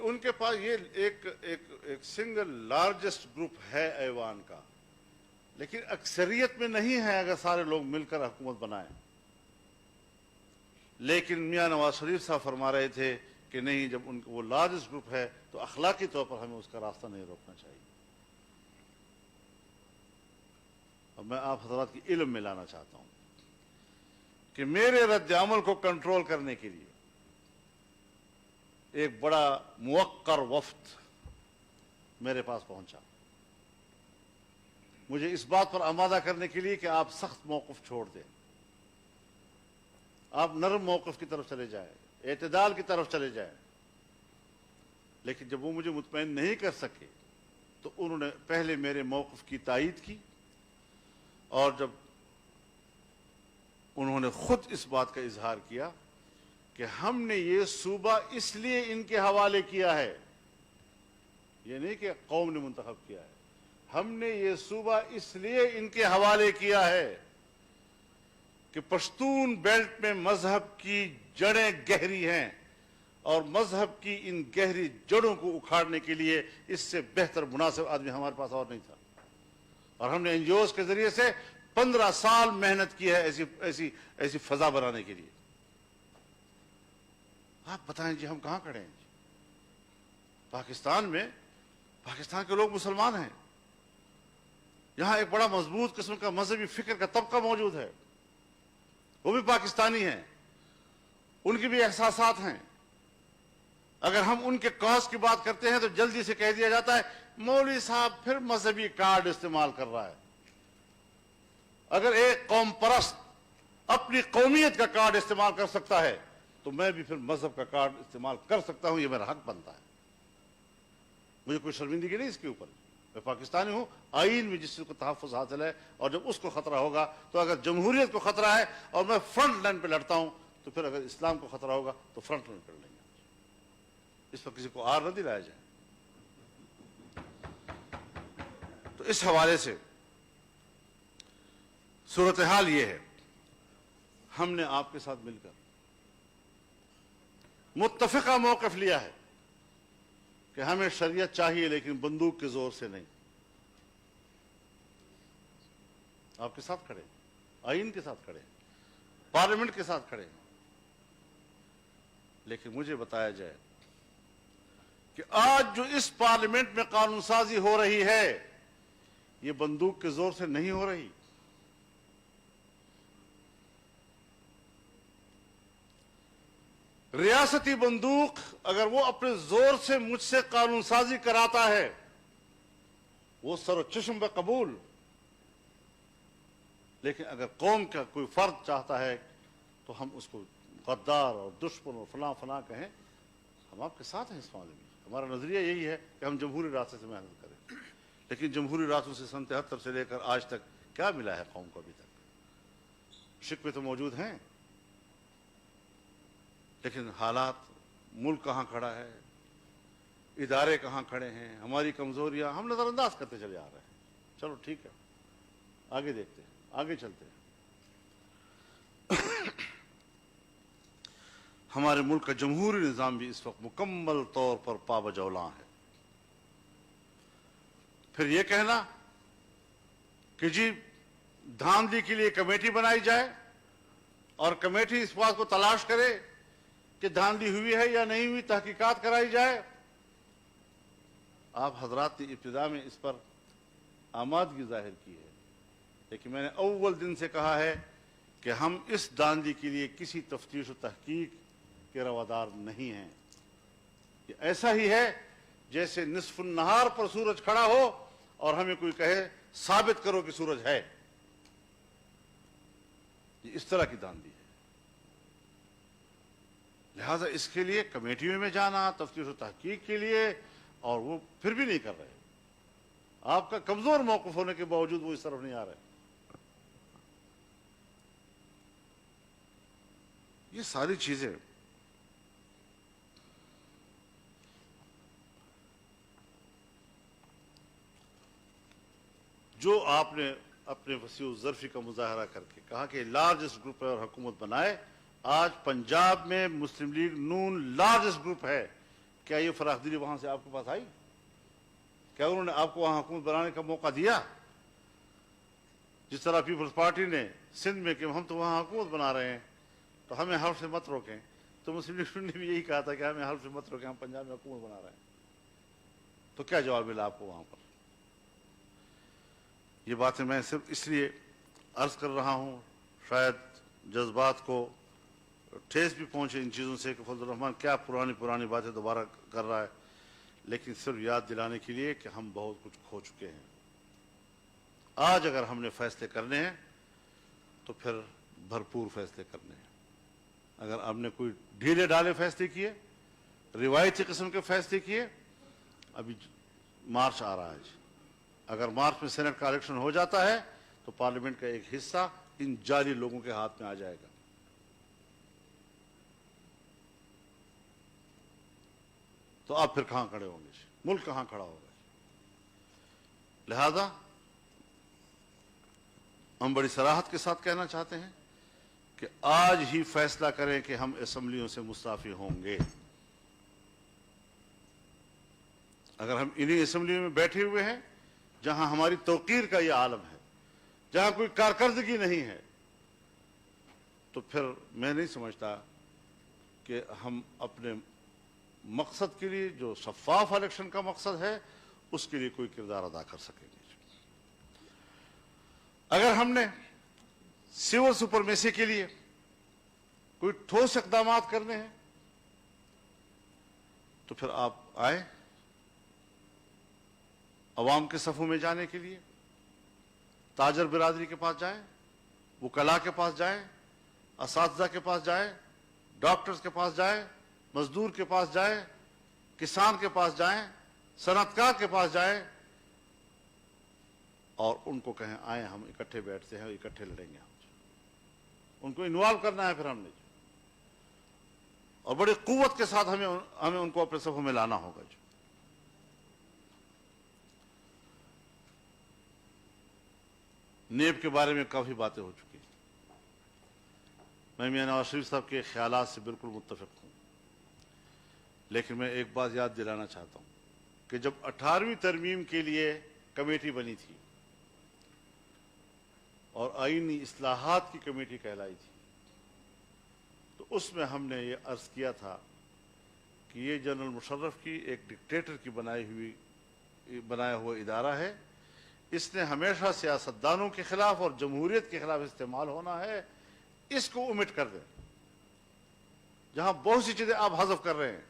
ان کے پاس یہ ایک سنگل لارجسٹ گروپ ہے ایوان کا، لیکن اکثریت میں نہیں ہے اگر سارے لوگ مل کر حکومت بنائیں۔ لیکن میاں نواز شریف صاحب فرما رہے تھے کہ نہیں، جب ان وہ لارجسٹ گروپ ہے تو اخلاقی طور پر ہمیں اس کا راستہ نہیں روکنا چاہیے۔ اب میں آپ حضرات کی علم میں لانا چاہتا ہوں کہ میرے رد عمل کو کنٹرول کرنے کے لیے ایک بڑا موقر وفد میرے پاس پہنچا، مجھے اس بات پر آمادہ کرنے کے لیے کہ آپ سخت موقف چھوڑ دیں، آپ نرم موقف کی طرف چلے جائیں، اعتدال کی طرف چلے جائیں۔ لیکن جب وہ مجھے مطمئن نہیں کر سکے تو انہوں نے پہلے میرے موقف کی تائید کی، اور جب انہوں نے خود اس بات کا اظہار کیا کہ ہم نے یہ صوبہ اس لیے ان کے حوالے کیا ہے، یہ نہیں کہ قوم نے منتخب کیا ہے، ہم نے یہ صوبہ اس لیے ان کے حوالے کیا ہے کہ پشتون بیلٹ میں مذہب کی جڑیں گہری ہیں، اور مذہب کی ان گہری جڑوں کو اکھاڑنے کے لیے اس سے بہتر مناسب آدمی ہمارے پاس اور نہیں تھا۔ اور ہم نے این جی اوز کے ذریعے سے 15 سال محنت کی ہے ایسی فضا بنانے کے لیے۔ آپ بتائیں جی ہم کہاں کھڑے ہیں جی؟ پاکستان میں، پاکستان کے لوگ مسلمان ہیں، یہاں ایک بڑا مضبوط قسم کا مذہبی فکر کا طبقہ موجود ہے، وہ بھی پاکستانی ہیں، ان کی بھی احساسات ہیں۔ اگر ہم ان کے کاز کی بات کرتے ہیں تو جلدی سے کہہ دیا جاتا ہے مولوی صاحب پھر مذہبی کارڈ استعمال کر رہا ہے۔ اگر ایک قوم پرست اپنی قومیت کا کارڈ استعمال کر سکتا ہے تو میں بھی پھر مذہب کا کارڈ استعمال کر سکتا ہوں، یہ میرا حق بنتا ہے، مجھے کوئی شرمندگی نہیں اس کے اوپر۔ میں پاکستانی ہوں، آئین میں جس کو تحفظ حاصل ہے، اور جب اس کو خطرہ ہوگا تو اگر جمہوریت کو خطرہ ہے اور میں فرنٹ لائن پہ لڑتا ہوں تو پھر اگر اسلام کو خطرہ ہوگا تو فرنٹ لائن پہ لڑیں گے۔ اس پر کسی کو آر نہ دلایا جائے۔ تو اس حوالے سے صورتحال یہ ہے، ہم نے آپ کے ساتھ مل کر متفقہ موقف لیا ہے کہ ہمیں شریعت چاہیے لیکن بندوق کے زور سے نہیں۔ آپ کے ساتھ کھڑے ہیں، آئین کے ساتھ کھڑے ہیں، پارلیمنٹ کے ساتھ کھڑے ہیں، لیکن مجھے بتایا جائے کہ آج جو اس پارلیمنٹ میں قانون سازی ہو رہی ہے یہ بندوق کے زور سے نہیں ہو رہی۔ ریاستی بندوق اگر وہ اپنے زور سے مجھ سے قانون سازی کراتا ہے وہ سر و چشم پہ قبول، لیکن اگر قوم کا کوئی فرد چاہتا ہے تو ہم اس کو غدار اور دشمن اور فلاں فلاں کہیں، ہم آپ کے ساتھ ہیں اس معاملے میں۔ ہمارا نظریہ یہی ہے کہ ہم جمہوری راستے سے محنت کریں، لیکن جمہوری راستوں سے سن 73 سے لے کر آج تک کیا ملا ہے قوم کو؟ ابھی تک شکوے تو موجود ہیں، لیکن حالات، ملک کہاں کھڑا ہے، ادارے کہاں کھڑے ہیں، ہماری کمزوریاں ہم نظر انداز کرتے چلے آ رہے ہیں۔ چلو ٹھیک ہے، آگے دیکھتے ہیں، آگے چلتے ہیں۔ ہمارے ملک کا جمہوری نظام بھی اس وقت مکمل طور پر پابجولاں ہے۔ پھر یہ کہنا کہ جی دھاندلی کے لیے کمیٹی بنائی جائے اور کمیٹی اس بات کو تلاش کرے کہ دھاندلی ہوئی ہے یا نہیں ہوئی، تحقیقات کرائی جائے۔ آپ حضرات نے ابتدا میں اس پر آمادگی ظاہر کی ہے، لیکن میں نے اول دن سے کہا ہے کہ ہم اس دھاندلی کے لیے کسی تفتیش و تحقیق کے روادار نہیں ہیں۔ یہ ایسا ہی ہے جیسے نصف النہار پر سورج کھڑا ہو اور ہمیں کوئی کہے ثابت کرو کہ سورج ہے۔ یہ اس طرح کی دھاندلی ہے۔ لہذا اس کے لیے کمیٹیوں میں جانا، تفتیش و تحقیق کے لیے، اور وہ پھر بھی نہیں کر رہے۔ آپ کا کمزور موقف ہونے کے باوجود وہ اس طرف نہیں آ رہے۔ یہ ساری چیزیں جو آپ نے اپنے وسیع الظرفی کا مظاہرہ کر کے کہا کہ لارجسٹ گروپ ہے اور حکومت بنائے، آج پنجاب میں مسلم لیگ نون لارجسٹ گروپ ہے، کیا یہ فراخ دلی وہاں سے آپ کے پاس آئی؟ کیا انہوں نے آپ کو وہاں حکومت بنانے کا موقع دیا؟ جس طرح پیپلز پارٹی نے سندھ میں کہ ہم تو وہاں حکومت بنا رہے ہیں تو ہمیں حلف سے مت روکیں، تو مسلم لیگ نے بھی یہی کہا تھا کہ ہمیں حلف سے مت روکیں، ہم پنجاب میں حکومت بنا رہے ہیں. تو کیا جواب ملا آپ کو وہاں پر؟ یہ باتیں میں صرف اس لیے عرض کر رہا ہوں، شاید جذبات کو ٹھیس بھی پہنچے ان چیزوں سے کہ فضل الرحمان کیا پرانی باتیں دوبارہ کر رہا ہے، لیکن صرف یاد دلانے کے لیے کہ ہم بہت کچھ کھو چکے ہیں. آج اگر ہم نے فیصلے کرنے ہیں تو پھر بھرپور فیصلے کرنے ہیں. اگر آپ نے کوئی ڈھیلے ڈالے فیصلے کیے، روایتی قسم کے فیصلے کیے، ابھی مارچ آ رہا ہے، اگر مارچ میں سینٹ کا الیکشن ہو جاتا ہے تو پارلیمنٹ کا ایک حصہ ان جعلی لوگوں کے ہاتھ میں آ جائے گا. تو آپ پھر کہاں کھڑے ہوں گے؟ ملک کہاں کھڑا ہوگا؟ لہذا ہم بڑی صراحت کے ساتھ کہنا چاہتے ہیں کہ آج ہی فیصلہ کریں کہ ہم اسمبلیوں سے مستعفی ہوں گے. اگر ہم انہی اسمبلیوں میں بیٹھے ہوئے ہیں جہاں ہماری توقیر کا یہ عالم ہے، جہاں کوئی کارکردگی نہیں ہے، تو پھر میں نہیں سمجھتا کہ ہم اپنے مقصد کے لیے، جو شفاف الیکشن کا مقصد ہے، اس کے لیے کوئی کردار ادا کر سکیں گے. اگر ہم نے سول سپرمیسی کے لیے کوئی ٹھوس اقدامات کرنے ہیں تو پھر آپ آئیں، عوام کے صفوں میں جانے کے لیے تاجر برادری کے پاس جائیں، وکلاء کے پاس جائیں، اساتذہ کے پاس جائیں، ڈاکٹرز کے پاس جائیں، مزدور کے پاس جائیں، کسان کے پاس جائیں، صنعت کار کے پاس جائیں، اور ان کو کہیں آئیں ہم اکٹھے بیٹھتے ہیں اور اکٹھے لڑیں گے. ان کو انوالو کرنا ہے پھر ہم نے، اور بڑی قوت کے ساتھ ہمیں ان کو اپنے صفوں میں لانا ہوگا. نیب کے بارے میں کافی باتیں ہو چکی ہیں. میں میاں نواز شریف صاحب کے خیالات سے بالکل متفق ہوں، لیکن میں ایک بات یاد دلانا چاہتا ہوں کہ جب 18ویں ترمیم کے لیے کمیٹی بنی تھی اور آئینی اصلاحات کی کمیٹی کہلائی تھی، تو اس میں ہم نے یہ عرض کیا تھا کہ یہ جنرل مشرف کی ایک ڈکٹیٹر کی بنایا ہوا ادارہ ہے، اس نے ہمیشہ سیاستدانوں کے خلاف اور جمہوریت کے خلاف استعمال ہونا ہے، اس کو omit کر دیں. جہاں بہت سی چیزیں آپ حذف کر رہے ہیں،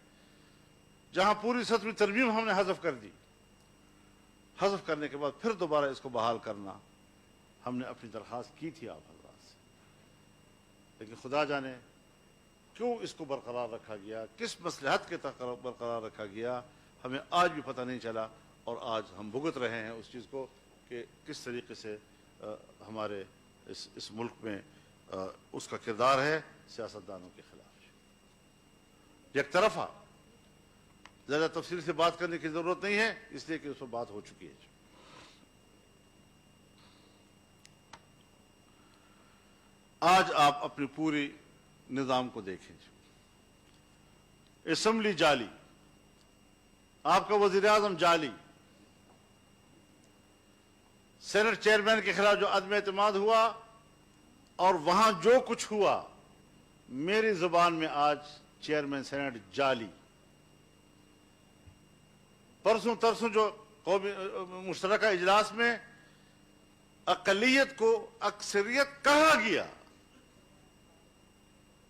جہاں پوری 7ویں ترمیم ہم نے حذف کر دی، حذف کرنے کے بعد پھر دوبارہ اس کو بحال کرنا، ہم نے اپنی درخواست کی تھی آپ حضرات سے، لیکن خدا جانے کیوں اس کو برقرار رکھا گیا، کس مصلحت کے تحت برقرار رکھا گیا، ہمیں آج بھی پتہ نہیں چلا. اور آج ہم بھگت رہے ہیں اس چیز کو کہ کس طریقے سے ہمارے اس ملک میں اس کا کردار ہے سیاستدانوں کے خلاف. یک طرفہ زیادہ تفصیل سے بات کرنے کی ضرورت نہیں ہے، اس لیے کہ اس پر بات ہو چکی ہے. آج آپ اپنی پوری نظام کو دیکھیں. اسمبلی جعلی، آپ کا وزیر اعظم جعلی، سینٹ چیئرمین کے خلاف جو عدم اعتماد ہوا اور وہاں جو کچھ ہوا، میری زبان میں آج چیئرمین سینٹ جعلی. پرسوں ترسوں جو قومی مشترکہ اجلاس میں اقلیت کو اکثریت کہا گیا،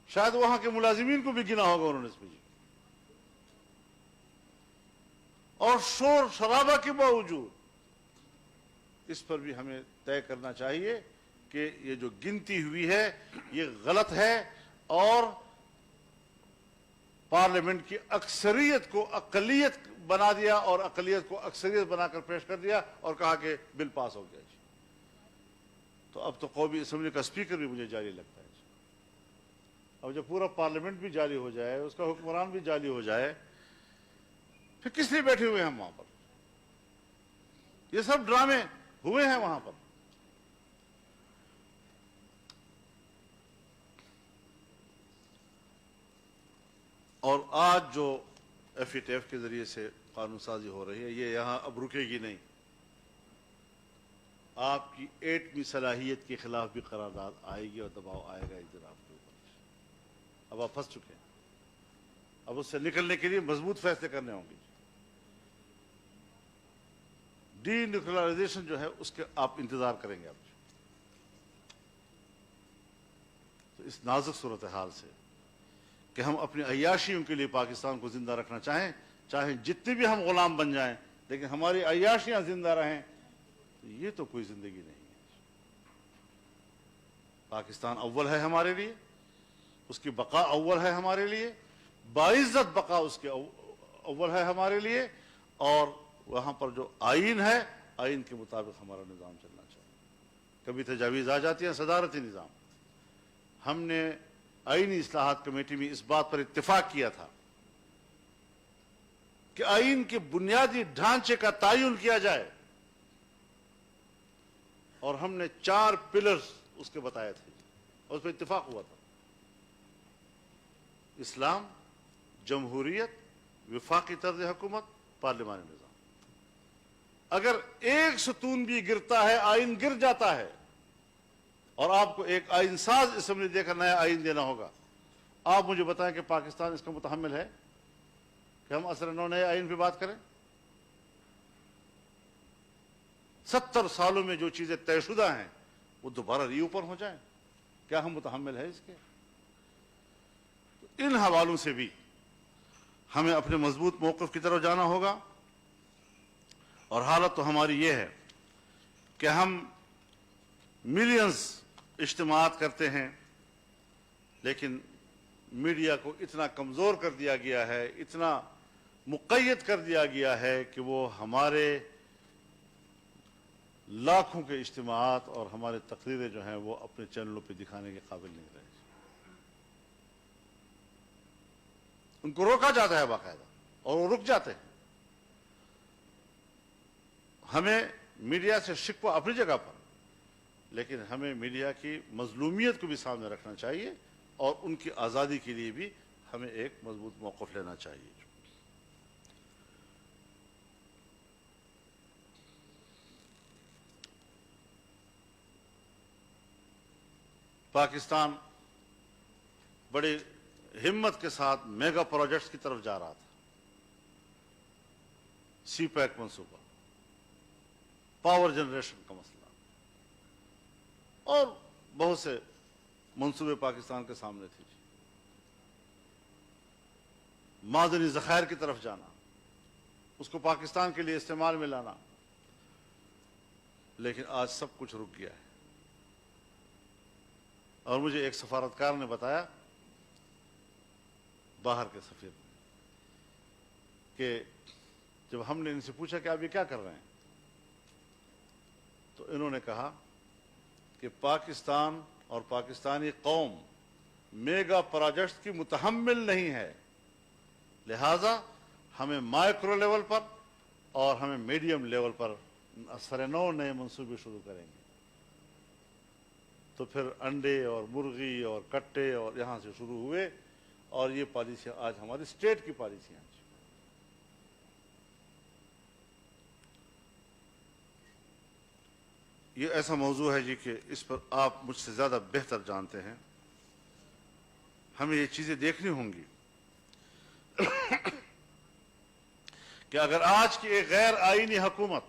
شاید وہاں کے ملازمین کو بھی گنا ہوگا انہوں نے اس میں، اور شور شرابہ کے باوجود اس پر بھی ہمیں طے کرنا چاہیے کہ یہ جو گنتی ہوئی ہے یہ غلط ہے، اور پارلیمنٹ کی اکثریت کو اقلیت بنا دیا اور اقلیت کو اکثریت بنا کر پیش کر دیا اور کہا کہ بل پاس ہو گیا. تو اب تو قومی اسمبلی کا اسپیکر بھی مجھے جعلی لگتا ہے. اب جب پورا پارلیمنٹ بھی جعلی ہو جائے، اس کا حکمران بھی جعلی ہو جائے، پھر کس لیے بیٹھے ہوئے ہیں ہم وہاں پر؟ یہ سب ڈرامے ہوئے ہیں وہاں پر. اور آج جو FATF کے ذریعے سے قانون سازی ہو رہی ہے، یہ یہاں اب رکے گی نہیں. آپ کی ایٹمی صلاحیت کے خلاف بھی قرارداد آئے گی اور دباؤ آئے گا اس دن آپ کے اوپر. اب آپ پھنس چکے ہیں، اب اس سے نکلنے کے لیے مضبوط فیصلے کرنے ہوں گے. ڈی نیوکلرائزیشن جو ہے اس کے آپ انتظار کریں گے. آپ تو اس نازک صورتحال سے کہ ہم اپنی عیاشیوں کے لیے پاکستان کو زندہ رکھنا چاہیں جتنے بھی ہم غلام بن جائیں، لیکن ہماری عیاشیاں زندہ رہیں، تو یہ تو کوئی زندگی نہیں ہے. پاکستان اول ہے ہمارے لیے، اس کی بقا اول ہے ہمارے لیے، باعزت بقا اس کے اول ہے ہمارے لیے. اور وہاں پر جو آئین ہے، آئین کے مطابق ہمارا نظام چلنا چاہیے. کبھی تجاویز آ جاتی ہیں صدارتی نظام. ہم نے آئینی اصلاحات کمیٹی میں اس بات پر اتفاق کیا تھا کہ آئین کے بنیادی ڈھانچے کا تعین کیا جائے، اور ہم نے 4 پلرز اس کے بتائے تھے اور اس پر اتفاق ہوا تھا: اسلام، جمہوریت، وفاقی طرز حکومت، پارلیمانی نظام. اگر ایک ستون بھی گرتا ہے، آئین گر جاتا ہے، اور آپ کو ایک آئین ساز اسمبلی دے کر نیا آئین دینا ہوگا. آپ مجھے بتائیں کہ پاکستان اس کا متحمل ہے کہ ہم اثر نو نئے آئین پہ بات کریں؟ 70 سالوں میں جو چیزیں طے شدہ ہیں وہ دوبارہ ری اوپن ہو جائیں؟ کیا ہم متحمل ہیں اس کے؟ تو ان حوالوں سے بھی ہمیں اپنے مضبوط موقف کی طرف جانا ہوگا. اور حالت تو ہماری یہ ہے کہ ہم ملینز اجتماعات کرتے ہیں، لیکن میڈیا کو اتنا کمزور کر دیا گیا ہے، اتنا مقید کر دیا گیا ہے کہ وہ ہمارے لاکھوں کے اجتماعات اور ہمارے تقریریں جو ہیں وہ اپنے چینلوں پہ دکھانے کے قابل نہیں رہے. ان کو روکا جاتا ہے باقاعدہ، اور وہ رک جاتے ہیں. ہمیں میڈیا سے شکوہ اپنی جگہ پر، لیکن ہمیں میڈیا کی مظلومیت کو بھی سامنے رکھنا چاہیے، اور ان کی آزادی کے لیے بھی ہمیں ایک مضبوط موقف لینا چاہیے. پاکستان بڑی ہمت کے ساتھ میگا پروجیکٹس کی طرف جا رہا تھا. سی پیک منصوبہ، پاور جنریشن کا مسئلہ، اور بہت سے منصوبے پاکستان کے سامنے تھے. معدنی ذخائر کی طرف جانا، اس کو پاکستان کے لیے استعمال میں لانا، لیکن آج سب کچھ رک گیا ہے. اور مجھے ایک سفارتکار نے بتایا، باہر کے سفیر، کہ جب ہم نے ان سے پوچھا کہ آپ یہ کیا کر رہے ہیں، تو انہوں نے کہا کہ پاکستان اور پاکستانی قوم میگا پروجیکٹس کی متحمل نہیں ہے، لہذا ہمیں مائکرو لیول پر اور ہمیں میڈیم لیول پر اثر نو نئے منصوبے شروع کریں گے. تو پھر انڈے اور مرغی اور کٹے اور یہاں سے شروع ہوئے، اور یہ پالیسیاں آج ہماری اسٹیٹ کی پالیسیاں ہیں. یہ ایسا موضوع ہے جی کہ اس پر آپ مجھ سے زیادہ بہتر جانتے ہیں. ہمیں یہ چیزیں دیکھنی ہوں گی کہ اگر آج کی ایک غیر آئینی حکومت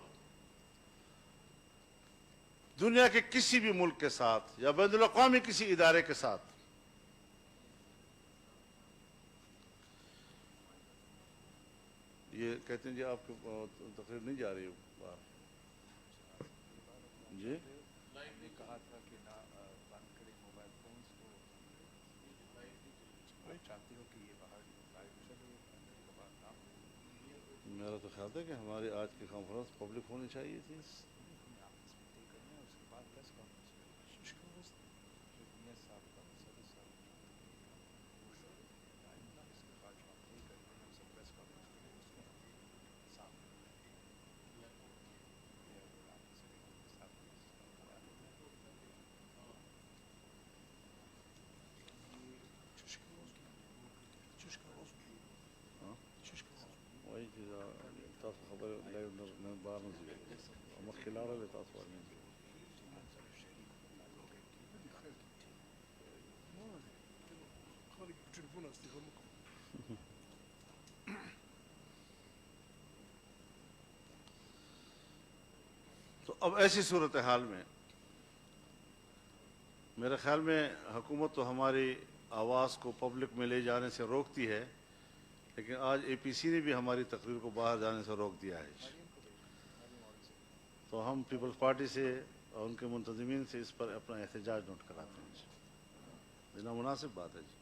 دنیا کے کسی بھی ملک کے ساتھ یا بین الاقوامی کسی ادارے کے ساتھ یہ کہتے ہیں جی آپ کی تقریر نہیں جا رہی باہر جی کہا تھا کہ نہ بند کریں موبائل فونز کو، چاہتی ہو کہ یہ باہر لائیو چلے، نہ ہو. میرا تو خیال ہے کہ ہماری آج کی کانفرنس پبلک ہونی چاہیے تھی. ہمیں آپس میں طے کرنا ہے، اس کے بعد پریس کانفرنس کریں. میاں صاحب کا صدر صاحب اس کے بعد جو آپ طے کرتے ہیں ہم سب پریس کانفرنس کریں، اس میں صاف خارج تليفون استخدامكم. تو اب ایسی صورتحال میں میرے خیال میں حکومت تو ہماری آواز کو پبلک میں لے جانے سے روکتی ہے، لیکن آج اے پی سی نے بھی ہماری تقریر کو باہر جانے سے روک دیا ہے. تو ہم پیپلز پارٹی سے اور ان کے منتظمین سے اس پر اپنا احتجاج نوٹ کراتے ہیں. یہ نامناسب بات ہے جی.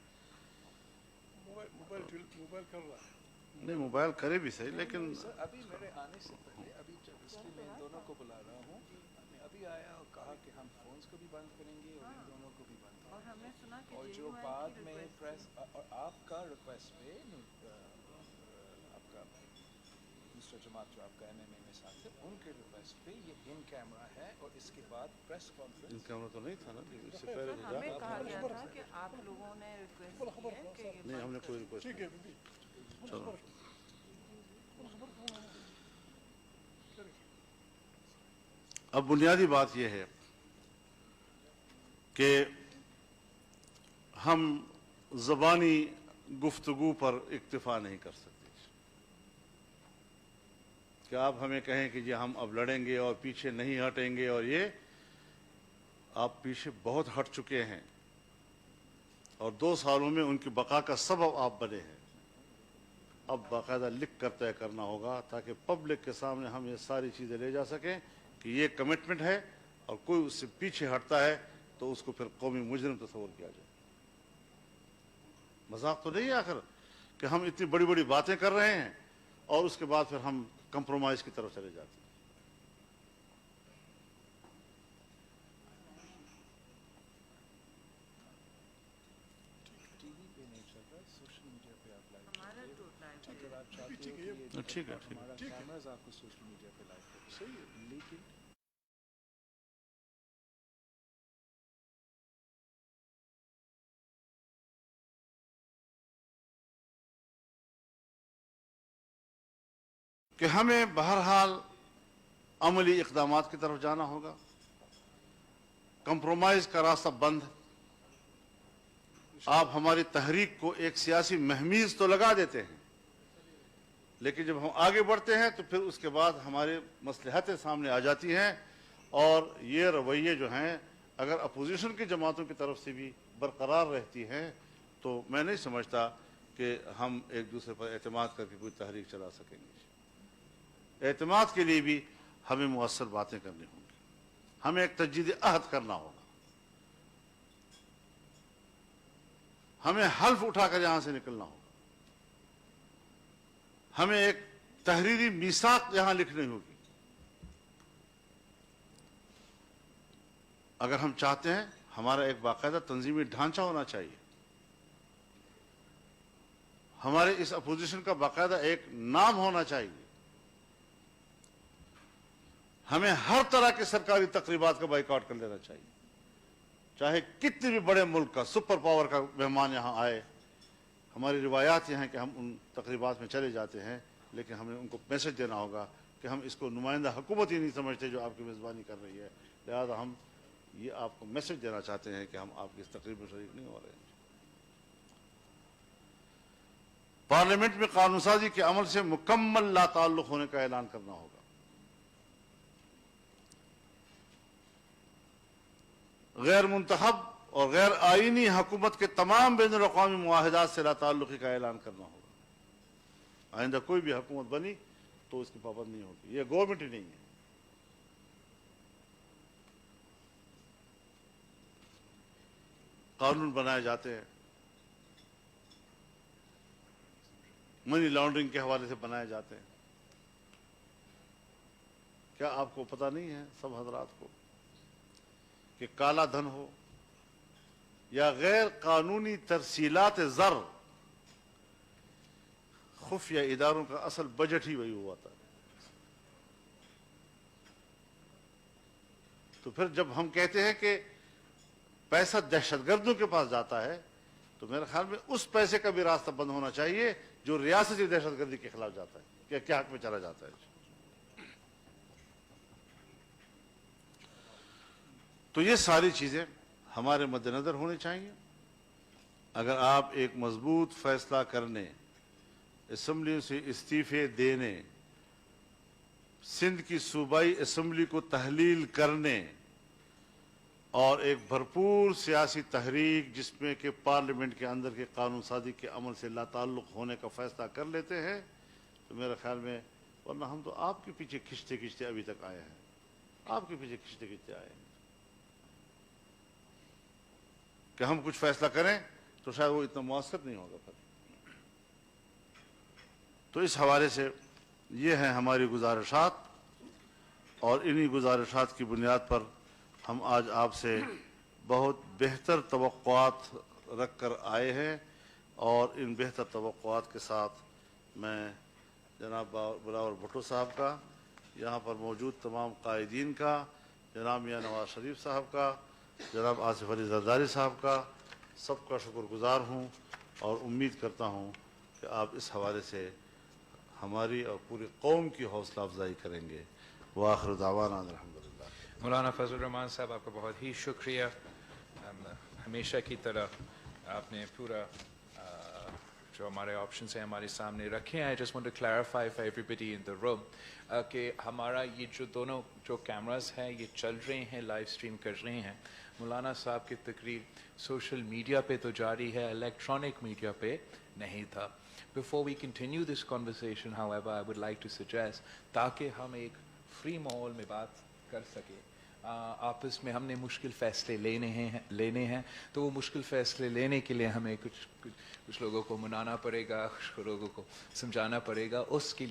موبائل کر رہا ہے. نہیں موبائل کرے بھی صحیح، لیکن سر ابھی میرے آنے سے پہلے ابھی جب اس لیے میں ان دونوں کو بلا رہا ہوں، میں ابھی آیا اور کہا کہ ہم فونز کو بھی بند کریں گے اور ان دونوں کو بھی بند اور ہم نے سنا کہ اور جو بعد میں پریس اور آپ کا ریکویسٹ پہ آپ کا مسٹر جماعت جو آپ کا ایم ایم اے میں ساتھ تھے، ان کے ریکویسٹ پہ یہ ان کیمرہ ہے اور اس کے بعد پریس ان کانفرنس. کیمرہ تو نہیں تھا نا جی، اس سے پہلے تو ہمیں جا کہا گیا تھا کہ آپ لوگوں نے ریکویسٹ کی ہے کہ یہ نہیں، ہم نے بند کوئی کریں. ریکویسٹ ٹھیک ہے نہیں. بی چلو اب بنیادی بات یہ ہے کہ ہم زبانی گفتگو پر اکتفا نہیں کر سکتے کہ آپ ہمیں کہیں کہ جی ہم اب لڑیں گے اور پیچھے نہیں ہٹیں گے، اور یہ آپ پیچھے بہت ہٹ چکے ہیں اور 2 سالوں میں ان کی بقا کا سبب آپ بنے ہیں. اب باقاعدہ لکھ کر طے کرنا ہوگا تاکہ پبلک کے سامنے ہم یہ ساری چیزیں لے جا سکیں کہ یہ کمٹمنٹ ہے، اور کوئی اس سے پیچھے ہٹتا ہے تو اس کو پھر قومی مجرم تصور کیا جائے. مذاق تو نہیں ہے آخر کہ ہم اتنی بڑی بڑی باتیں کر رہے ہیں اور اس کے بعد پھر ہم کمپرومائز کی طرف چلے جاتے ہیں. ٹی وی پہ نہیں چل رہا، سوشل میڈیا پہ آپ لائیو ہمارا تو لائف اگر آپ چاہتے ٹھیک ہو ہے، کہ یہ یہ ٹھیک ہے، ٹھیک ہے. ہمارا ٹھیک ہے. کیمراز آپ کو سوشل میڈیا پہ لائیو کریں صحیح ہے. لیکن کہ ہمیں بہرحال عملی اقدامات کی طرف جانا ہوگا. کمپرومائز کا راستہ بند. آپ ہماری تحریک کو ایک سیاسی مہمیز تو لگا دیتے ہیں، لیکن جب ہم آگے بڑھتے ہیں تو پھر اس کے بعد ہمارے مصلحتیں سامنے آ جاتی ہیں، اور یہ رویے جو ہیں اگر اپوزیشن کی جماعتوں کی طرف سے بھی برقرار رہتی ہیں تو میں نہیں سمجھتا کہ ہم ایک دوسرے پر اعتماد کر کے کوئی تحریک چلا سکیں گے. اعتماد کے لیے بھی ہمیں مؤثر باتیں کرنی ہوں گی. ہمیں ایک تجدید عہد کرنا ہوگا. ہمیں حلف اٹھا کر یہاں سے نکلنا ہوگا. ہمیں ایک تحریری میثاق یہاں لکھنی ہوگی. اگر ہم چاہتے ہیں ہمارا ایک باقاعدہ تنظیمی ڈھانچہ ہونا چاہیے. ہمارے اس اپوزیشن کا باقاعدہ ایک نام ہونا چاہیے. ہمیں ہر طرح کے سرکاری تقریبات کا بائیکاٹ کر لینا چاہیے، چاہے کتنے بھی بڑے ملک کا سپر پاور کا مہمان یہاں آئے. ہماری روایات یہ ہیں کہ ہم ان تقریبات میں چلے جاتے ہیں، لیکن ہمیں ان کو میسج دینا ہوگا کہ ہم اس کو نمائندہ حکومت ہی نہیں سمجھتے جو آپ کی میزبانی کر رہی ہے، لہذا ہم یہ آپ کو میسج دینا چاہتے ہیں کہ ہم آپ کی اس تقریب میں شریک نہیں ہو رہے ہیں. پارلیمنٹ میں قانون سازی کے عمل سے مکمل لا تعلق ہونے کا اعلان کرنا ہوگا. غیر منتخب اور غیر آئینی حکومت کے تمام بین الاقوامی معاہدات سے لا تعلقی کا اعلان کرنا ہوگا. آئندہ کوئی بھی حکومت بنی تو اس کی پابند نہیں ہوگی. یہ گورنمنٹ ہی نہیں ہے. قانون بنائے جاتے ہیں منی لانڈرنگ کے حوالے سے بنائے جاتے ہیں. کیا آپ کو پتہ نہیں ہے سب حضرات کو کہ کالا دھن ہو یا غیر قانونی ترسیلات زر، خفیہ اداروں کا اصل بجٹ ہی وہی ہوا تھا. تو پھر جب ہم کہتے ہیں کہ پیسہ دہشت گردوں کے پاس جاتا ہے تو میرے خیال میں اس پیسے کا بھی راستہ بند ہونا چاہیے جو ریاستی دہشت گردی کے خلاف جاتا ہے، کیا حق میں چلا جاتا ہے. تو یہ ساری چیزیں ہمارے مد نظر ہونی چاہیے. اگر آپ ایک مضبوط فیصلہ کرنے، اسمبلی سے استعفے دینے، سندھ کی صوبائی اسمبلی کو تحلیل کرنے اور ایک بھرپور سیاسی تحریک جس میں کہ پارلیمنٹ کے اندر کے قانون سازی کے عمل سے لا تعلق ہونے کا فیصلہ کر لیتے ہیں تو میرے خیال میں، ورنہ ہم تو آپ کے پیچھے کھنچتے کھنچتے ابھی تک آئے ہیں، آپ کے پیچھے کھنچتے کھنچتے آئے ہیں کہ ہم کچھ فیصلہ کریں تو شاید وہ اتنا مؤثر نہیں ہوگا پھر. تو اس حوالے سے یہ ہیں ہماری گزارشات، اور انہی گزارشات کی بنیاد پر ہم آج آپ سے بہت بہتر توقعات رکھ کر آئے ہیں، اور ان بہتر توقعات کے ساتھ میں جناب بلاول بھٹو صاحب کا، یہاں پر موجود تمام قائدین کا، جناب میاں نواز شریف صاحب کا، جناب آصف علی زرداری صاحب کا، سب کا شکر گزار ہوں، اور امید کرتا ہوں کہ آپ اس حوالے سے ہماری اور پوری قوم کی حوصلہ افزائی کریں گے. وآخر دعوانا الحمدللہ. مولانا فضل الرحمان صاحب آپ کا بہت ہی شکریہ. ہمیشہ کی طرح آپ نے پورا جو ہمارے آپشنس ہیں ہمارے سامنے رکھے ہیں. I just want to clarify for everybody in the room کہ ہمارا یہ جو دونوں جو کیمراز ہیں یہ چل رہے ہیں، لائیو اسٹریم کر رہے ہیں. مولانا صاحب کی تقریر سوشل میڈیا پہ تو جاری ہے، الیکٹرانک میڈیا پہ نہیں تھا. Before we continue this conversation, however, I would like to suggest تاکہ ہم ایک فری ماحول میں بات کر سکیں، آپس میں ہم نے مشکل فیصلے لینے ہیں تو وہ مشکل فیصلے لینے کے لیے ہمیں کچھ لوگوں کو منانا پڑے گا، کچھ لوگوں کو سمجھانا پڑے گا. اس کے